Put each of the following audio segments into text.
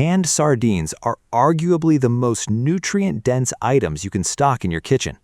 Canned sardines are arguably the most nutrient-dense items you can stock in your kitchen.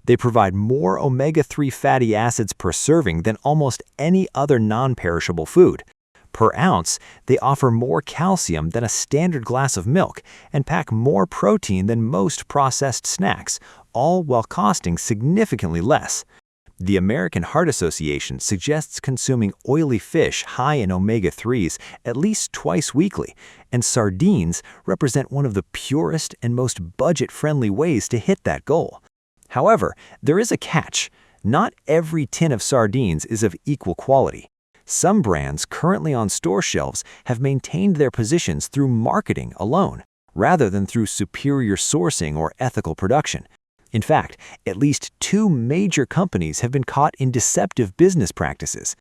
They provide more omega-3 fatty acids per serving than almost any other non-perishable food. Per ounce, they offer more calcium than a standard glass of milk and pack more protein than most processed snacks, all while costing significantly less. The American Heart Association suggests consuming oily fish high in omega-3s at least twice weekly, and sardines represent one of the purest and most budget-friendly ways to hit that goal. However, there is a catch. Not every tin of sardines is of equal quality. Some brands currently on store shelves have maintained their positions through marketing alone, rather than through superior sourcing or ethical production. In fact, at least 2 major companies have been caught in deceptive business practices.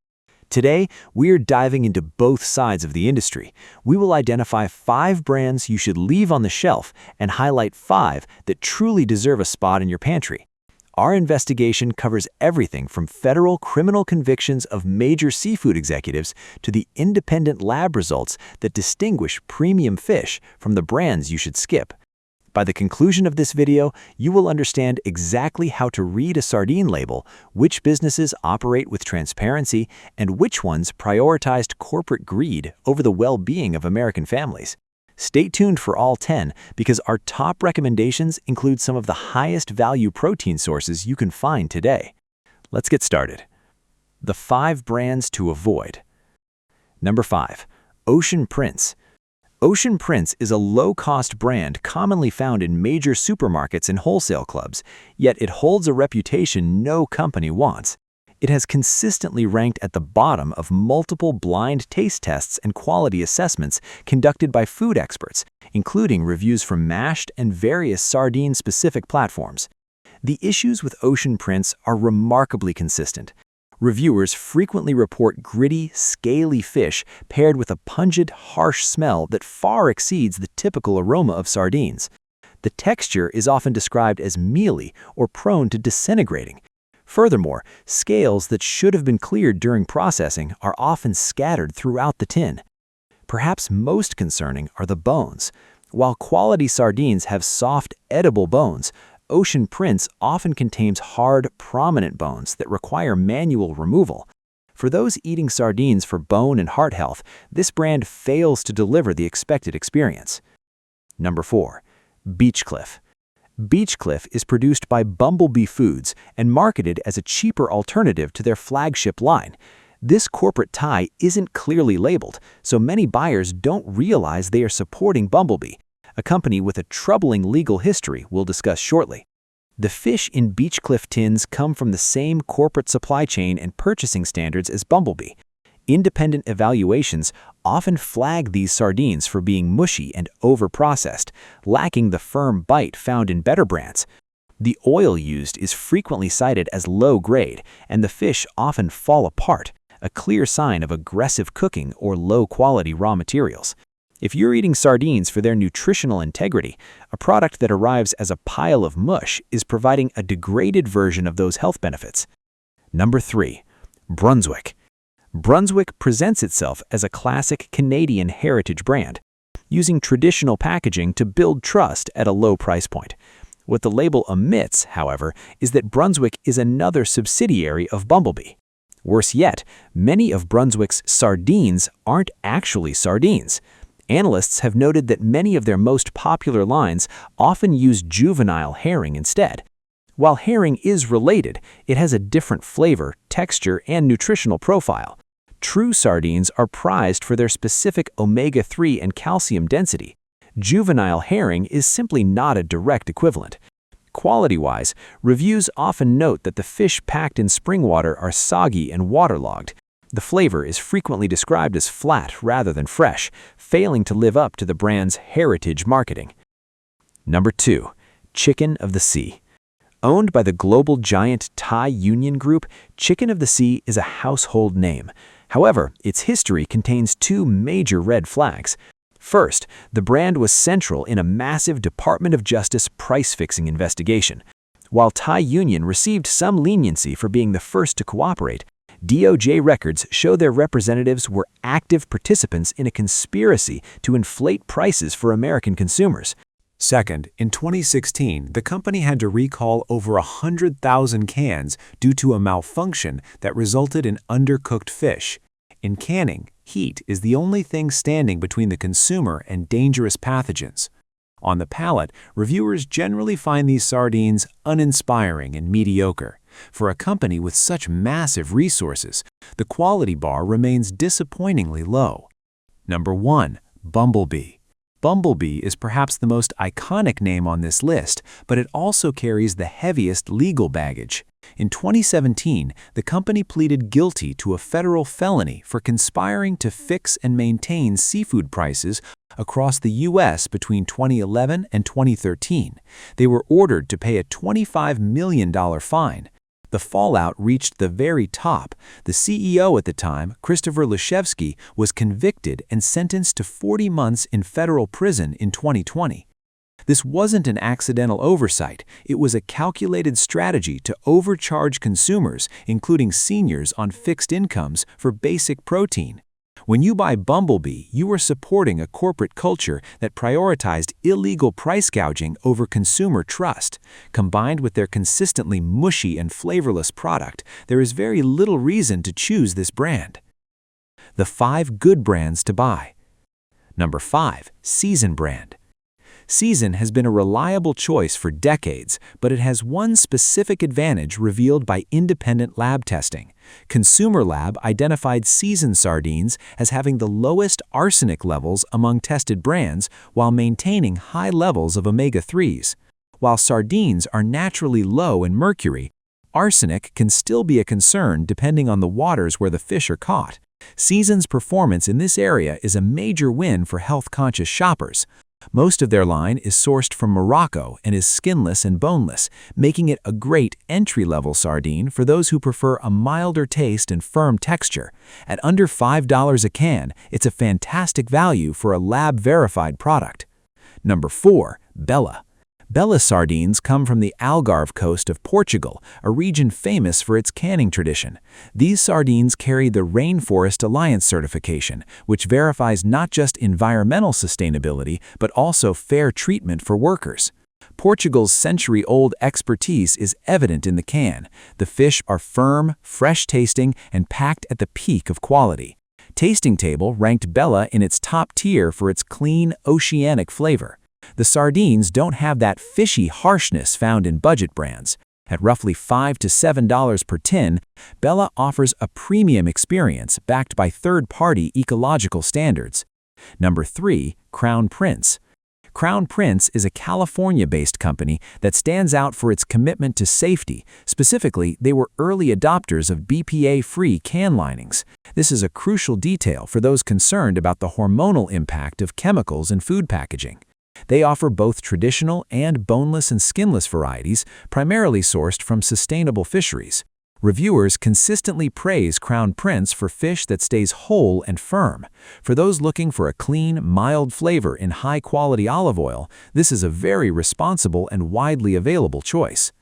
Today, we're diving into both sides of the industry. We will identify 5 brands you should leave on the shelf and highlight 5 that truly deserve a spot in your pantry. Our investigation covers everything from federal criminal convictions of major seafood executives to the independent lab results that distinguish premium fish from the brands you should skip. By the conclusion of this video, you will understand exactly how to read a sardine label, which businesses operate with transparency, and which ones prioritized corporate greed over the well-being of American families. Stay tuned for all 10 because our top recommendations include some of the highest value protein sources you can find today. Let's get started. The 5 brands to avoid. Number 5. Ocean Prince. Ocean Prince is a low-cost brand commonly found in major supermarkets and wholesale clubs, yet it holds a reputation no company wants. It has consistently ranked at the bottom of multiple blind taste tests and quality assessments conducted by food experts, including reviews from Mashed and various sardine-specific platforms. The issues with Ocean Prince are remarkably consistent. Reviewers frequently report gritty, scaly fish paired with a pungent, harsh smell that far exceeds the typical aroma of sardines. The texture is often described as mealy or prone to disintegrating. Furthermore, scales that should have been cleared during processing are often scattered throughout the tin. Perhaps most concerning are the bones. While quality sardines have soft, edible bones, Ocean Prince often contains hard, prominent bones that require manual removal. For those eating sardines for bone and heart health, this brand fails to deliver the expected experience. Number 4. Beechcliff. Beechcliff is produced by Bumblebee Foods and marketed as a cheaper alternative to their flagship line. This corporate tie isn't clearly labeled, so many buyers don't realize they are supporting Bumblebee, a company with a troubling legal history we'll discuss shortly. The fish in Beechcliff tins come from the same corporate supply chain and purchasing standards as Bumblebee. Independent evaluations often flag these sardines for being mushy and over-processed, lacking the firm bite found in better brands. The oil used is frequently cited as low grade, and the fish often fall apart, a clear sign of aggressive cooking or low-quality raw materials. If you're eating sardines for their nutritional integrity, a product that arrives as a pile of mush is providing a degraded version of those health benefits. Number 3. Brunswick. Brunswick presents itself as a classic Canadian heritage brand, using traditional packaging to build trust at a low price point. What the label omits, however, is that Brunswick is another subsidiary of Bumblebee. Worse yet, many of Brunswick's sardines aren't actually sardines. Analysts have noted that many of their most popular lines often use juvenile herring instead. While herring is related, it has a different flavor, texture, and nutritional profile. True sardines are prized for their specific omega-3 and calcium density. Juvenile herring is simply not a direct equivalent. Quality-wise, reviews often note that the fish packed in spring water are soggy and waterlogged. The flavor is frequently described as flat rather than fresh, failing to live up to the brand's heritage marketing. Number 2. Chicken of the Sea. Owned by the global giant Thai Union Group, Chicken of the Sea is a household name. However, its history contains 2 major red flags. First, the brand was central in a massive Department of Justice price-fixing investigation. While Thai Union received some leniency for being the first to cooperate, DOJ records show their representatives were active participants in a conspiracy to inflate prices for American consumers. Second, in 2016, the company had to recall over 100,000 cans due to a malfunction that resulted in undercooked fish. In canning, heat is the only thing standing between the consumer and dangerous pathogens. On the palate, reviewers generally find these sardines uninspiring and mediocre. For a company with such massive resources, the quality bar remains disappointingly low. Number 1. Bumblebee. Bumblebee is perhaps the most iconic name on this list, but it also carries the heaviest legal baggage. In 2017, the company pleaded guilty to a federal felony for conspiring to fix and maintain seafood prices across the U.S. between 2011 and 2013. They were ordered to pay a $25 million fine. The fallout reached the very top. The CEO at the time, Christopher Leshevsky, was convicted and sentenced to 40 months in federal prison in 2020. This wasn't an accidental oversight. It was a calculated strategy to overcharge consumers, including seniors on fixed incomes, for basic protein. When you buy Bumblebee, you are supporting a corporate culture that prioritized illegal price gouging over consumer trust. Combined with their consistently mushy and flavorless product, there is very little reason to choose this brand. The 5 good brands to buy. Number 5. Season brand. Season has been a reliable choice for decades, but it has one specific advantage revealed by independent lab testing. Consumer Lab identified Season sardines as having the lowest arsenic levels among tested brands while maintaining high levels of omega-3s. While sardines are naturally low in mercury, arsenic can still be a concern depending on the waters where the fish are caught. Season's performance in this area is a major win for health-conscious shoppers. Most of their line is sourced from Morocco and is skinless and boneless, making it a great entry-level sardine for those who prefer a milder taste and firm texture. At under $5 a can, it's a fantastic value for a lab-verified product. Number 4. Bela. Bela sardines come from the Algarve coast of Portugal, a region famous for its canning tradition. These sardines carry the Rainforest Alliance certification, which verifies not just environmental sustainability, but also fair treatment for workers. Portugal's century-old expertise is evident in the can. The fish are firm, fresh-tasting, and packed at the peak of quality. Tasting Table ranked Bela in its top tier for its clean, oceanic flavor. The sardines don't have that fishy harshness found in budget brands. At roughly $5 to $7 per tin, Bela offers a premium experience backed by third-party ecological standards. Number 3. Crown Prince. Crown Prince is a California-based company that stands out for its commitment to safety. Specifically, they were early adopters of BPA-free can linings. This is a crucial detail for those concerned about the hormonal impact of chemicals in food packaging. They offer both traditional and boneless and skinless varieties, primarily sourced from sustainable fisheries. Reviewers consistently praise Crown Prince for fish that stays whole and firm. For those looking for a clean, mild flavor in high-quality olive oil, this is a very responsible and widely available choice.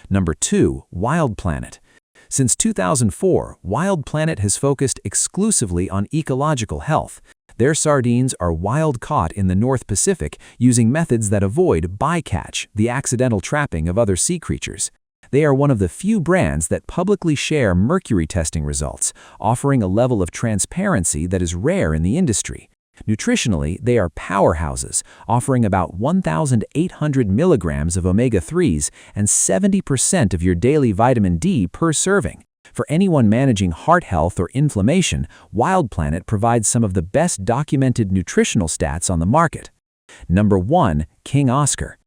Number 2. Wild Planet. Since 2004, Wild Planet has focused exclusively on ecological health. Their sardines are wild-caught in the North Pacific using methods that avoid bycatch, the accidental trapping of other sea creatures. They are one of the few brands that publicly share mercury testing results, offering a level of transparency that is rare in the industry. Nutritionally, they are powerhouses, offering about 1,800 milligrams of omega-3s and 70% of your daily vitamin D per serving. For anyone managing heart health or inflammation, Wild Planet provides some of the best documented nutritional stats on the market. Number 1. King Oscar.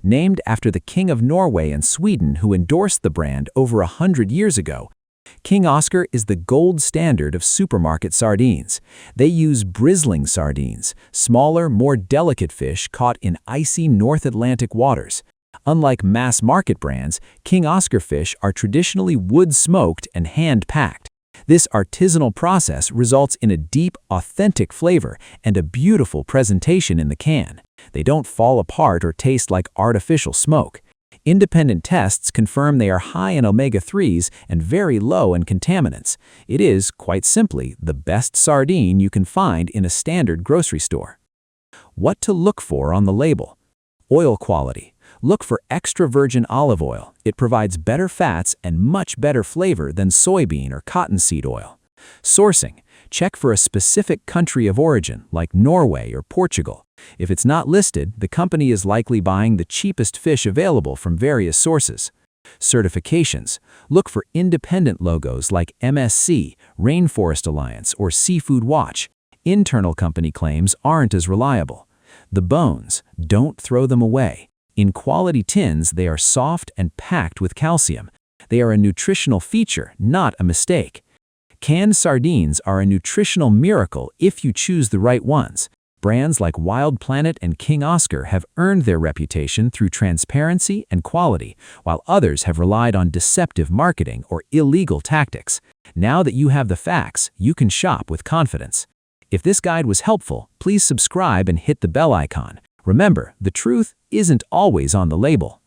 Named after the King of Norway and Sweden who endorsed the brand over 100 years ago, King Oscar is the gold standard of supermarket sardines. They use bristling sardines, smaller, more delicate fish caught in icy North Atlantic waters. Unlike mass-market brands, King Oscar fish are traditionally wood-smoked and hand-packed. This artisanal process results in a deep, authentic flavor and a beautiful presentation in the can. They don't fall apart or taste like artificial smoke. Independent tests confirm they are high in omega-3s and very low in contaminants. It is, quite simply, the best sardine you can find in a standard grocery store. What to look for on the label? Oil quality. Look for extra virgin olive oil. It provides better fats and much better flavor than soybean or cottonseed oil. Sourcing. Check for a specific country of origin, like Norway or Portugal. If it's not listed, the company is likely buying the cheapest fish available from various sources. Certifications. Look for independent logos like MSC, Rainforest Alliance, or Seafood Watch. Internal company claims aren't as reliable. The bones. Don't throw them away. In quality tins, they are soft and packed with calcium. They are a nutritional feature, not a mistake. Canned sardines are a nutritional miracle if you choose the right ones. Brands like Wild Planet and King Oscar have earned their reputation through transparency and quality, while others have relied on deceptive marketing or illegal tactics. Now that you have the facts, you can shop with confidence. If this guide was helpful, please subscribe and hit the bell icon. Remember, the truth isn't always on the label.